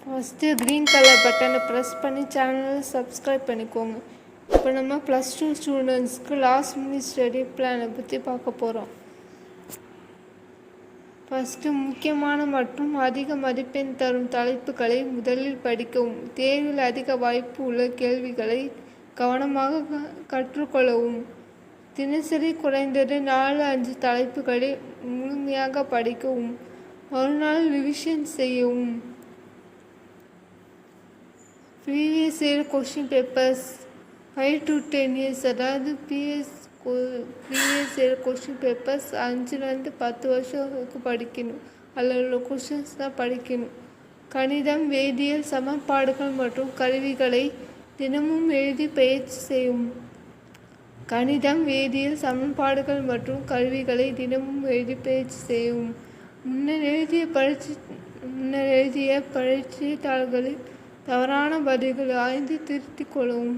First green colour பட்டனை press பண்ணி சேனலை சப்ஸ்கிரைப் பண்ணிக்கோங்க. இப்போ நம்ம +2 ஸ்டூடெண்ட்ஸ்க்கு லாஸ்ட் மினிட் ஸ்டடி பிளானை பற்றி பார்க்க போகிறோம். ஃபஸ்ட்டு முக்கியமான மற்றும் அதிக மதிப்பெண் தரும் தலைப்புகளை முதலில் படிக்கவும். தேர்வில் அதிக வாய்ப்பு உள்ள கேள்விகளை கவனமாக கற்றுக்கொள்ளவும். தினசரி குறைந்தது 4-5 தலைப்புகளை முழுமையாக படிக்கவும். மறுநாள் ரிவிஷன் செய்யவும். Previous year question papers 5 to 10 years, அதாவது previous year question papers 5 to 10 வருஷத்துக்கு படிக்கணும். அதில் உள்ள கொஷின்ஸ் தான் படிக்கணும். கணிதம், வேதியியல், சமன்பாடுகள் மற்றும் கருவிகளை தினமும் எழுதி பயிற்சி செய்யவும். கணிதம், வேதியியல், சமன்பாடுகள் மற்றும் கருவிகளை தினமும் எழுதி பயிற்சி செய்யவும். முன்னர் எழுதிய பரீட்சை தாள்களில் தவறான பதில்களை ஆய்ந்து திருத்திக் கொள்ளவும்.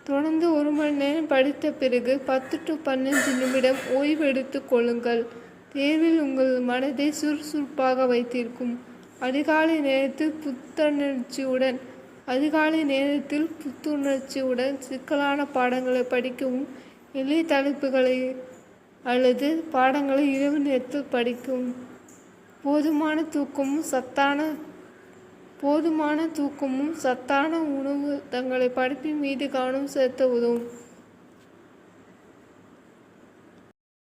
தொடர்ந்து 1 மணி நேரம் படித்த பிறகு 10 to 15 நிமிடம் ஓய்வு எடுத்துக் கொள்ளுங்கள். தேர்வில் உங்கள் மனதை சுறுசுறுப்பாக வைத்திருக்கும். அதிகாலை நேரத்தில் புத்துணர்ச்சியுடன் சிக்கலான பாடங்களை படிக்கவும். எளிய தலைப்புகளை அல்லது பாடங்களை இரவு நேரத்தில் படிக்கவும். போதுமான தூக்கமும் சத்தான உணவு தங்களை படிப்பின் மீது கவனம் செலுத்த உதவும்.